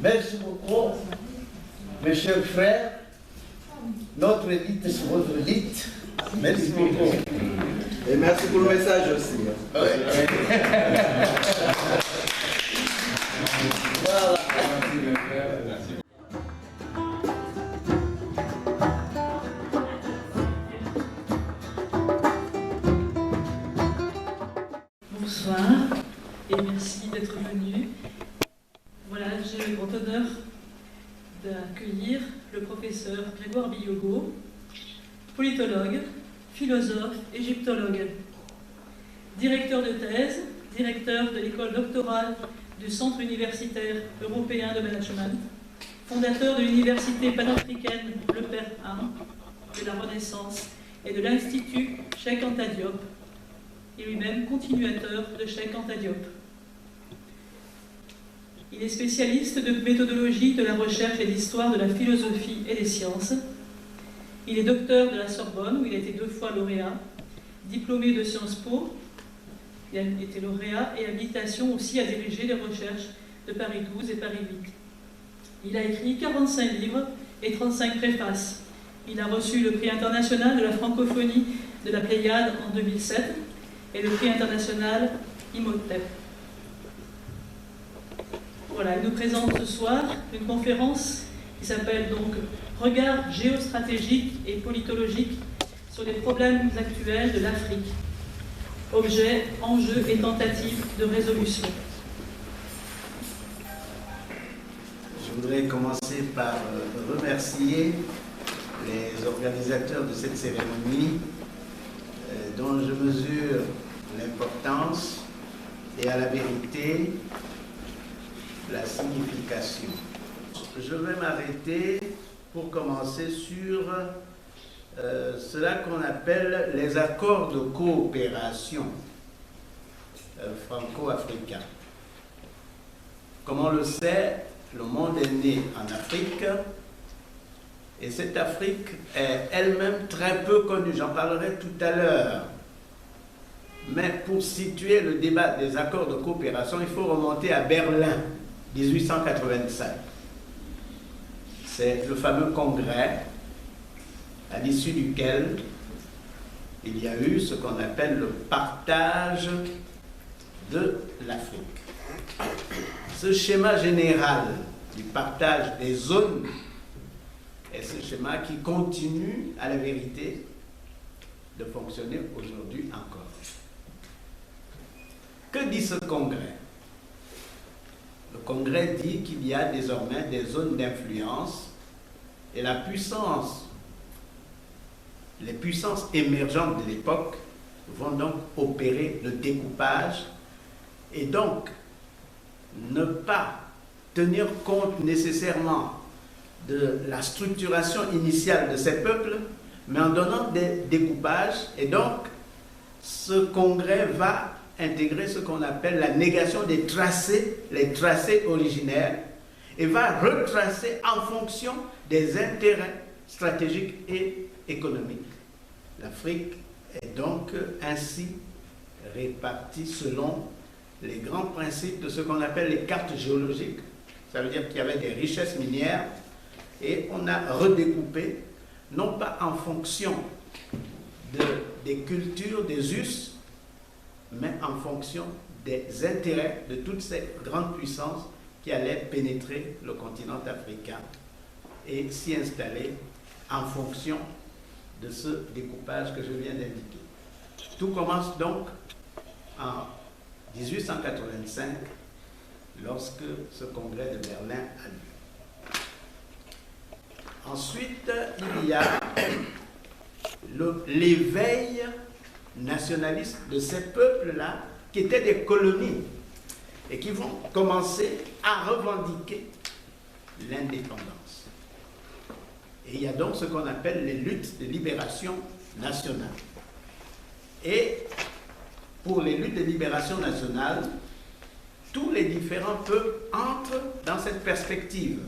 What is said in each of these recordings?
Merci beaucoup, mes chers frères. Notre élite, c'est votre élite. Merci beaucoup. Et merci pour le message aussi. Voilà. Bonsoir et merci d'être venu. Voilà, j'ai le grand honneur d'accueillir le professeur Grégoire Biyogo, politologue, philosophe, égyptologue, directeur de thèse, directeur de l'école doctorale du Centre universitaire européen de management, fondateur de l'université panafricaine Le Père I, de la Renaissance et de l'Institut Cheikh Anta Diop, et lui-même continuateur de Cheikh Anta Diop. Il est spécialiste de méthodologie de la recherche et d'histoire de la philosophie et des sciences. Il est docteur de la Sorbonne, où il a été 2 fois lauréat, diplômé de Sciences Po, il a été lauréat et habilitation aussi à diriger les recherches de Paris 12 et Paris 8. Il a écrit 45 livres et 35 préfaces. Il a reçu le prix international de la francophonie de la Pléiade en 2007 et le prix international Imhotep. Voilà, il nous présente ce soir une conférence qui s'appelle donc « Regard géostratégique et politologique sur les problèmes actuels de l'Afrique. Objet, enjeux et tentatives de résolution ». Je voudrais commencer par remercier les organisateurs de cette cérémonie dont je mesure l'importance et à la vérité la signification. Je vais m'arrêter pour commencer sur cela qu'on appelle les accords de coopération franco-africains. Comme on le sait, le monde est né en Afrique et cette Afrique est elle-même très peu connue. J'en parlerai tout à l'heure. Mais pour situer le débat des accords de coopération, il faut remonter à Berlin, 1885. C'est le fameux congrès à l'issue duquel il y a eu ce qu'on appelle le partage de l'Afrique. Ce schéma général du partage des zones est ce schéma qui continue à la vérité de fonctionner aujourd'hui encore. Que dit ce congrès? Le congrès dit qu'il y a désormais des zones d'influence et la puissance, les puissances émergentes de l'époque vont donc opérer le découpage et donc ne pas tenir compte nécessairement de la structuration initiale de ces peuples, mais en donnant des découpages. Et donc, ce congrès va intégrer ce qu'on appelle la négation des tracés, les tracés originaires, et va retracer en fonction des intérêts stratégiques et économiques. L'Afrique est donc ainsi répartie selon les grands principes de ce qu'on appelle les cartes géologiques. Ça veut dire qu'il y avait des richesses minières et on a redécoupé, non pas en fonction des cultures, des us, mais en fonction des intérêts de toutes ces grandes puissances qui allaient pénétrer le continent africain et s'y installer en fonction de ce découpage que je viens d'indiquer. Tout commence donc en 1885, lorsque ce congrès de Berlin a lieu. Ensuite, il y a l'éveil nationaliste de ces peuples-là, qui étaient des colonies, et qui vont commencer à revendiquer l'indépendance. Et il y a donc ce qu'on appelle les luttes de libération nationale. Et pour les luttes de libération nationale, tous les différents peuples entrent dans cette perspective.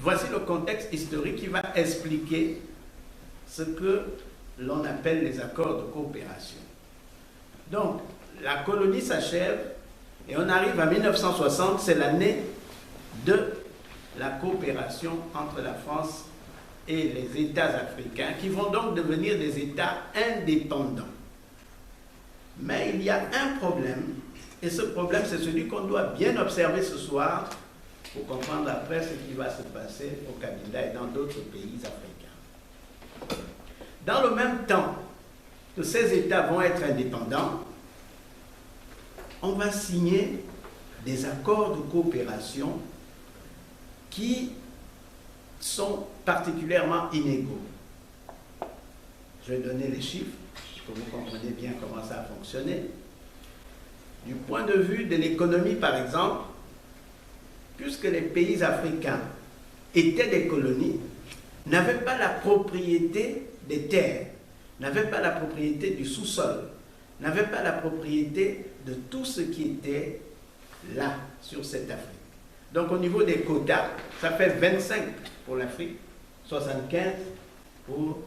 Voici le contexte historique qui va expliquer ce que l'on appelle les accords de coopération. Donc, la colonie s'achève et on arrive à 1960, c'est l'année de la coopération entre la France et les États africains, qui vont donc devenir des États indépendants. Mais il y a un problème, et ce problème, c'est celui qu'on doit bien observer ce soir pour comprendre après ce qui va se passer au Kabila et dans d'autres pays africains. Dans le même temps que ces États vont être indépendants, on va signer des accords de coopération qui sont particulièrement inégaux. Je vais donner les chiffres, pour que vous compreniez bien comment ça a fonctionné. Du point de vue de l'économie, par exemple, puisque les pays africains étaient des colonies, n'avaient pas la propriété des terres, n'avaient pas la propriété du sous-sol, n'avaient pas la propriété de tout ce qui était là, sur cette Afrique. Donc au niveau des quotas, ça fait 25 pour l'Afrique, 75 pour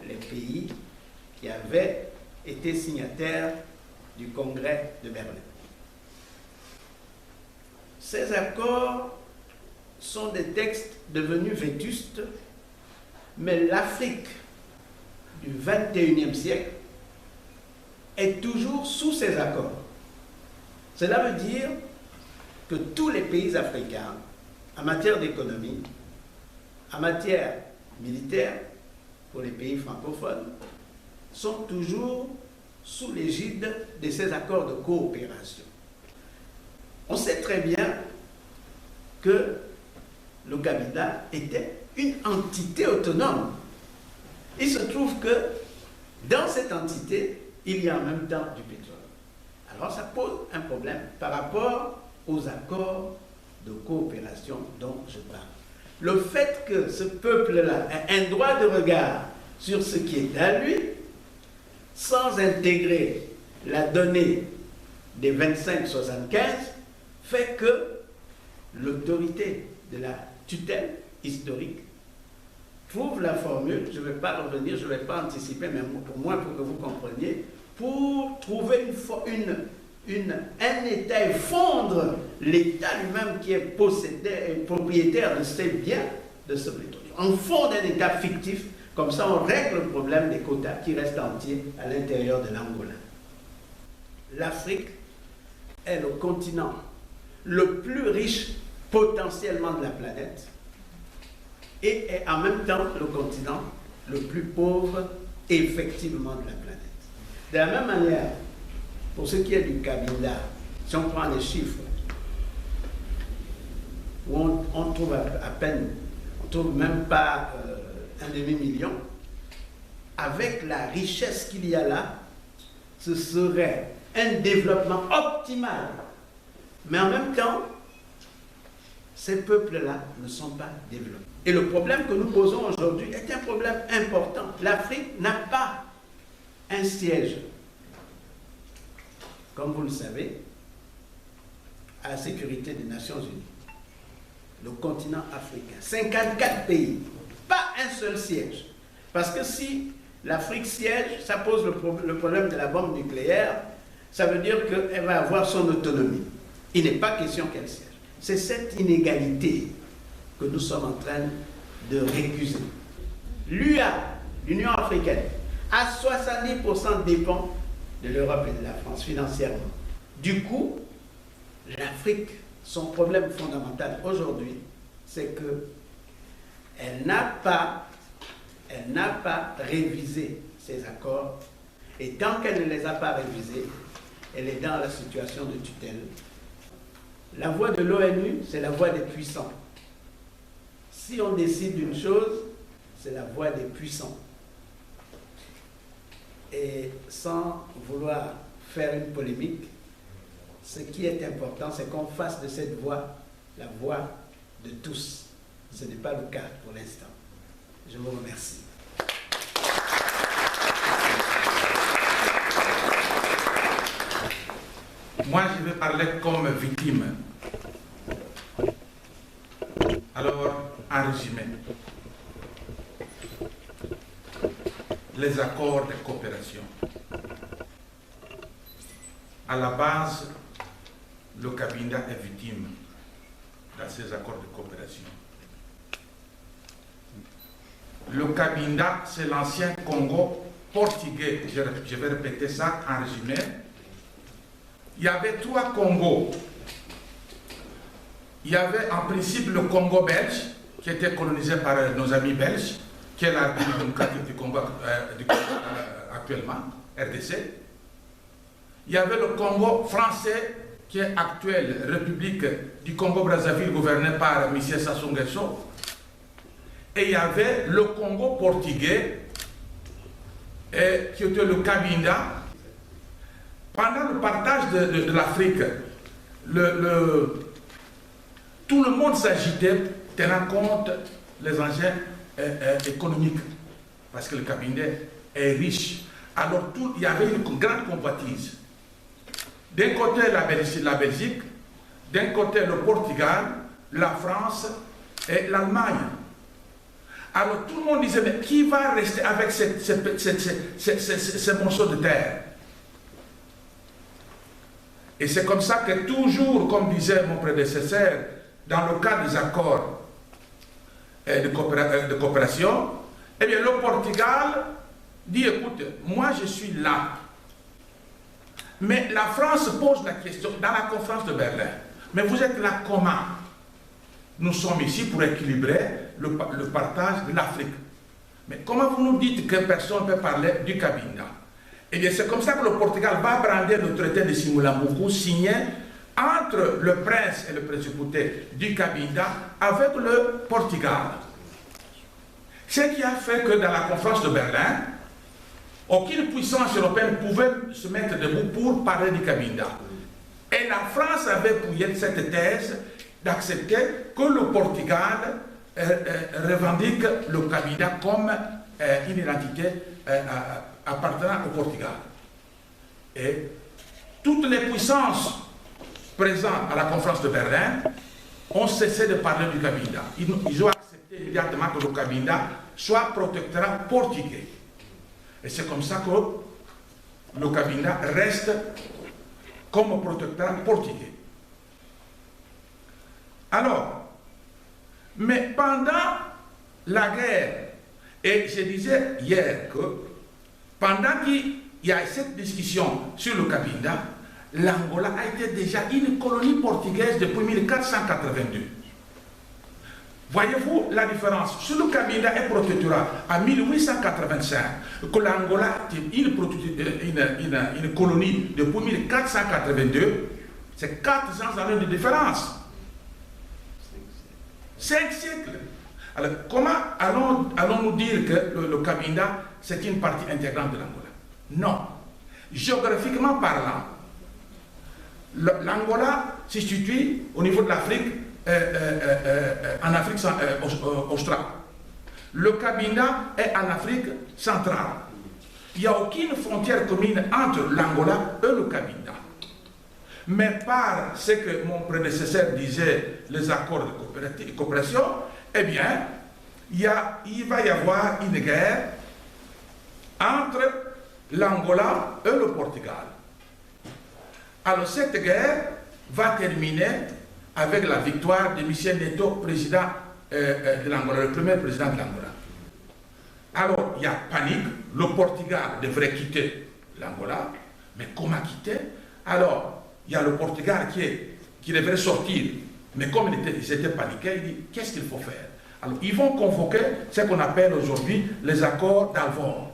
les pays qui avaient été signataires du Congrès de Berlin. Ces accords sont des textes devenus vétustes, mais l'Afrique du XXIe siècle est toujours sous ces accords. Cela veut dire que tous les pays africains, en matière d'économie, en matière militaire, pour les pays francophones, sont toujours sous l'égide de ces accords de coopération. On sait très bien que le Kabila était une entité autonome. Il se trouve que dans cette entité, il y a en même temps du pétrole. Alors ça pose un problème par rapport aux accords de coopération dont je parle. Le fait que ce peuple-là ait un droit de regard sur ce qui est à lui, sans intégrer la donnée des 25-75, fait que l'autorité de la tutelle historique trouve la formule, je ne vais pas revenir, je ne vais pas anticiper, mais pour moi, pour que vous compreniez, pour trouver un État et fondre l'État lui-même qui est propriétaire de ces biens, de ce pétrole. On fonde un État fictif, comme ça on règle le problème des quotas qui restent entiers à l'intérieur de l'Angola. L'Afrique est le continent le plus riche potentiellement de la planète et est en même temps le continent le plus pauvre effectivement de la planète. De la même manière, pour ce qui est du Kabila, si on prend les chiffres, où on trouve à peine, on trouve même pas un demi-million, avec la richesse qu'il y a là, ce serait un développement optimal. Mais en même temps, ces peuples-là ne sont pas développés. Et le problème que nous posons aujourd'hui est un problème important. L'Afrique n'a pas un siège, comme vous le savez, à la sécurité des Nations Unies. Le continent africain, 54 pays, pas un seul siège. Parce que si l'Afrique siège, ça pose le problème de la bombe nucléaire, ça veut dire qu'elle va avoir son autonomie. Il n'est pas question qu'elle siège. C'est cette inégalité que nous sommes en train de récuser. L'UA, l'Union africaine, à 70% dépend de l'Europe et de la France financièrement. Du coup, l'Afrique, son problème fondamental aujourd'hui, c'est qu'elle n'a pas révisé ses accords, et tant qu'elle ne les a pas révisés, elle est dans la situation de tutelle. La voix de l'ONU, c'est la voix des puissants. Si on décide d'une chose, c'est la voix des puissants. Et sans vouloir faire une polémique, ce qui est important, c'est qu'on fasse de cette voix la voix de tous. Ce n'est pas le cas pour l'instant. Je vous remercie. Moi, je vais parler comme victime. Alors, en résumé, les accords de coopération. À la base, le Kabila est victime dans ces accords de coopération. Le Cabinda, c'est l'ancien Congo portugais. Je vais répéter ça en résumé. Il y avait 3 Congos. Il y avait en principe le Congo belge, qui était colonisé par nos amis belges, qui est la République démocratique du Congo actuellement, RDC. Il y avait le Congo français, qui est actuelle République du Congo-Brazzaville, gouvernée par M. Sassou Nguesso. Et il y avait le Congo portugais, qui était le Cabinda. Pendant le partage de l'Afrique, tout le monde s'agitait, tenant compte des enjeux économiques, parce que le Cabinda est riche. Alors il y avait une grande convoitise. D'un côté la Belgique, d'un côté le Portugal, la France et l'Allemagne. Alors tout le monde disait, mais qui va rester avec ces morceaux de terre? Et c'est comme ça que toujours, comme disait mon prédécesseur, dans le cadre des accords de coopération, eh bien le Portugal dit, écoute, moi je suis là. Mais la France pose la question dans la conférence de Berlin. Mais vous êtes là comment? Nous sommes ici pour équilibrer le partage de l'Afrique. Mais comment vous nous dites que personne ne peut parler du Cabinda? Eh bien, c'est comme ça que le Portugal va brandir le traité de Simulambuku signé entre le prince et le principauté du Cabinda avec le Portugal. Ce qui a fait que dans la conférence de Berlin, aucune puissance européenne pouvait se mettre debout pour parler du Cabinda. Et la France avait appuyé cette thèse d'accepter que le Portugal revendique le Cabinda comme une identité appartenant au Portugal. Et toutes les puissances présentes à la conférence de Berlin ont cessé de parler du Cabinda. Ils ont accepté immédiatement que le Cabinda soit protectorat portugais. Et c'est comme ça que le Cabinda reste comme protectorat portugais. Alors, mais pendant la guerre, et je disais hier que pendant qu'il y a cette discussion sur le Cabinda, l'Angola a été déjà une colonie portugaise depuis 1482. Voyez-vous la différence? Sur le Cabinda est protectorat en 1885, que l'Angola est une colonie depuis 1482, c'est 400 années de différence. 5 siècles. Alors, comment allons-nous dire que le Cabinda, c'est une partie intégrante de l'Angola? Non. Géographiquement parlant, l'Angola se situe au niveau de l'Afrique, en Afrique australe. Le Cabinda est en Afrique centrale. Il n'y a aucune frontière commune entre l'Angola et le Cabinda. Mais par ce que mon prédécesseur disait, les accords de coopération, eh bien, il va y avoir une guerre entre l'Angola et le Portugal. Alors cette guerre va terminer avec la victoire de Michel Neto, président de l'Angola, le premier président de l'Angola. Alors il y a panique, le Portugal devrait quitter l'Angola, mais comment quitter? Alors, il y a le Portugal qui devrait sortir, mais comme ils étaient paniqués, il dit, qu'est-ce qu'il faut faire? Alors, ils vont convoquer ce qu'on appelle aujourd'hui les accords d'Alvor.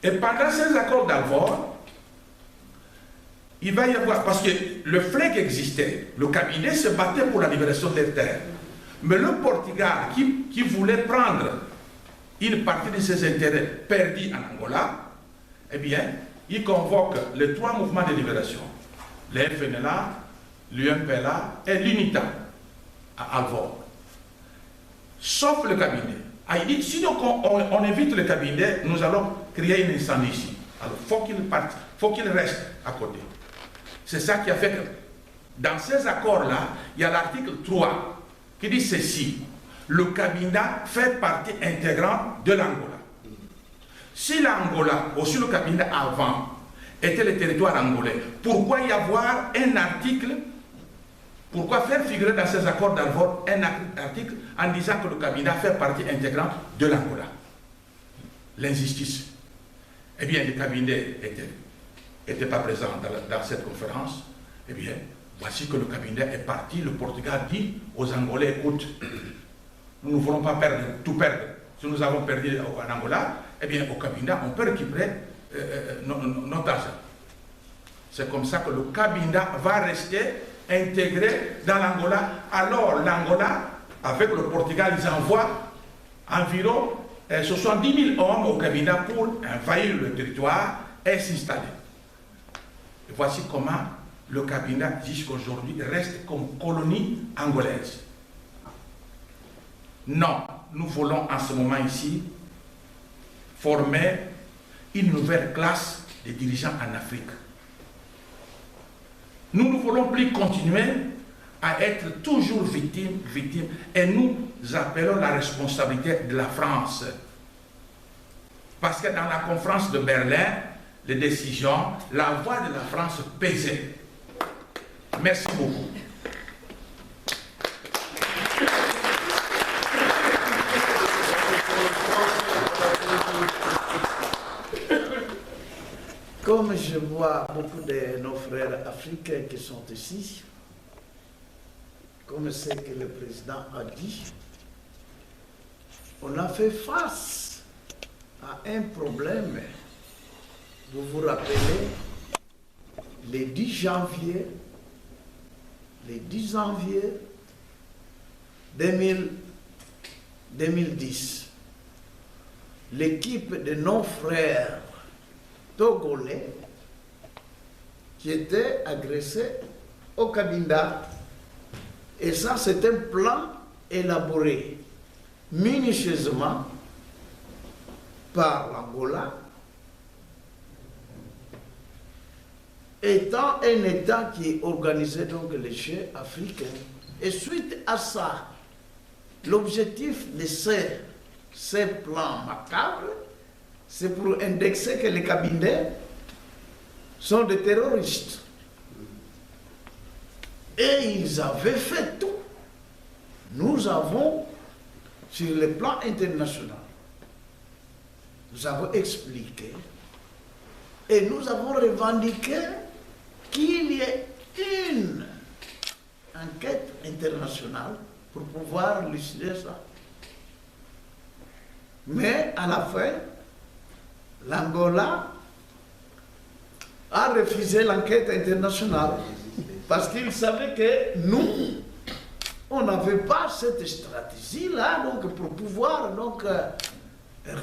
Et pendant ces accords d'Alvor, il va y avoir, parce que le FLEG existait, le cabinet se battait pour la libération des terres, mais le Portugal, qui voulait prendre une partie de ses intérêts perdus en Angola, eh bien, il convoque les 3 mouvements de libération, le FNLA, l'UMPLA et l'UNITA à Alvor. Sauf le cabinet. Il dit, si donc on évite le cabinet, nous allons créer une incendie ici. Alors, faut qu'il reste à côté. C'est ça qui a fait que, dans ces accords-là, il y a l'article 3 qui dit ceci. Le cabinet fait partie intégrante de l'Angola. Si l'Angola, ou si le cabinet avant, était le territoire angolais, pourquoi y avoir un article Pourquoi faire figurer dans ces accords d'Alvor un article en disant que le Cabinda fait partie intégrante de l'Angola? L'injustice. Eh bien, le Cabinda n'était pas présent dans cette conférence. Eh bien, voici que le Cabinda est parti. Le Portugal dit aux Angolais, écoute, nous ne voulons pas tout perdre. Si nous avons perdu en Angola, eh bien, au Cabinda, on peut récupérer notre argent. C'est comme ça que le Cabinda va rester intégré dans l'Angola. Alors, l'Angola, avec le Portugal, ils envoient environ 70 000 hommes au Cabinda pour envahir le territoire et s'installer. Et voici comment le Cabinda, jusqu'aujourd'hui, reste comme colonie angolaise. Non, nous voulons en ce moment ici former une nouvelle classe de dirigeants en Afrique. Nous ne voulons plus continuer à être toujours victimes, et nous appelons la responsabilité de la France. Parce que dans la conférence de Berlin, les décisions, la voix de la France pesait. Merci beaucoup. Comme je vois beaucoup de nos frères africains qui sont ici, comme ce que le président a dit, on a fait face à un problème. Vous vous rappelez, le 10 janvier 2010, l'équipe de nos frères togolais qui étaient agressés au Cabinda. Et ça, c'est un plan élaboré minutieusement par l'Angola, étant un État qui organisait donc les Jeux africains. Et suite à ça, l'objectif de ces plans macabres, c'est pour indexer que les Cabindais sont des terroristes. Et ils avaient fait tout. Nous avons, sur le plan international, nous avons expliqué et nous avons revendiqué qu'il y ait une enquête internationale pour pouvoir lucider ça. Mais à la fin, l'Angola a refusé l'enquête internationale parce qu'il savait que nous, on n'avait pas cette stratégie-là donc, pour pouvoir donc,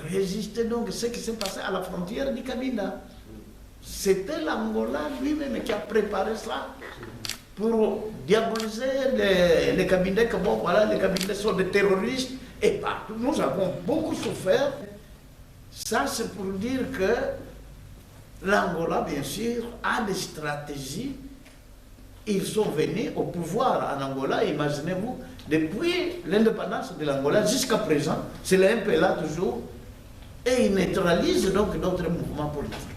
résister donc, à ce qui s'est passé à la frontière du Cabinda. C'était l'Angola lui-même qui a préparé ça pour diaboliser les Cabindais, que bon, voilà, les Cabindais sont des terroristes et partout. Nous avons beaucoup souffert. Ça, c'est pour dire que l'Angola, bien sûr, a des stratégies. Ils sont venus au pouvoir en Angola, imaginez-vous, depuis l'indépendance de l'Angola jusqu'à présent, c'est le MPLA toujours, et ils neutralisent donc notre mouvement politique.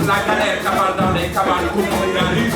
La galère cavale dans les cabanes pour trouver la rue.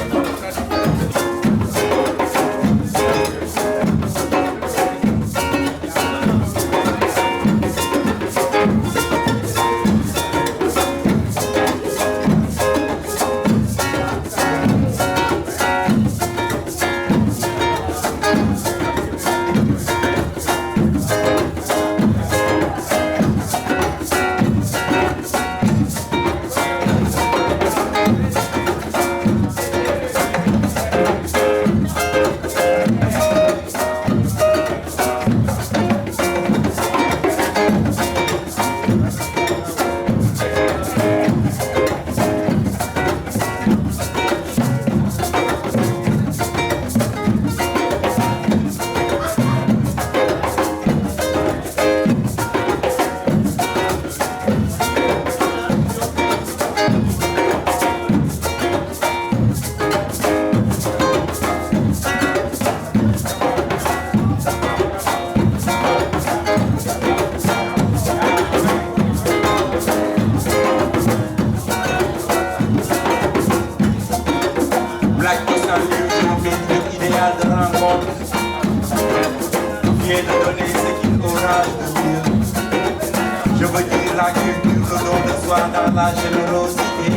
Je veux dire la culture, le don de soi dans la générosité,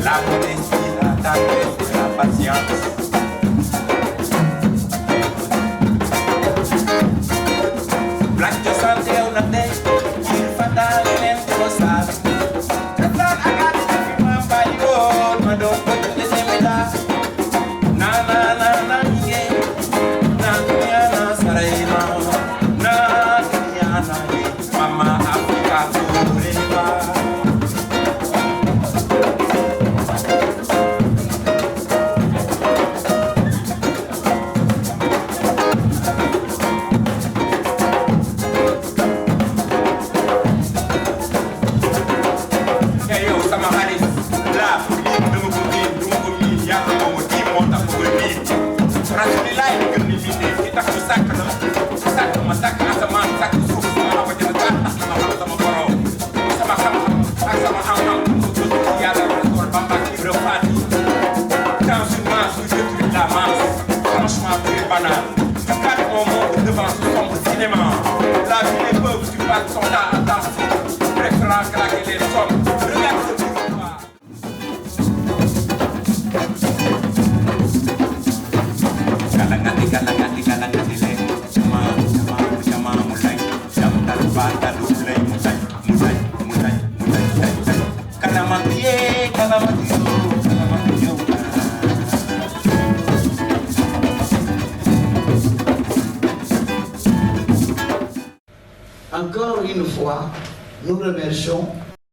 la modestie, la tendresse et la patience. Black Josan teuna day, il fatal nen rosar. Kesan akan diterima bayol, madok betul semeda. Na na na na ige, na dunia na saraima, na dunia na ye, mama Afrika tureba. La vie est pauvre, tu passes ton temps à danser, préférant claquer les sommes. Regarde ce pouvoir. Kalangati le, jama mulai, jam talpa mulai mulai, kalamatiyo. Encore une fois, nous remercions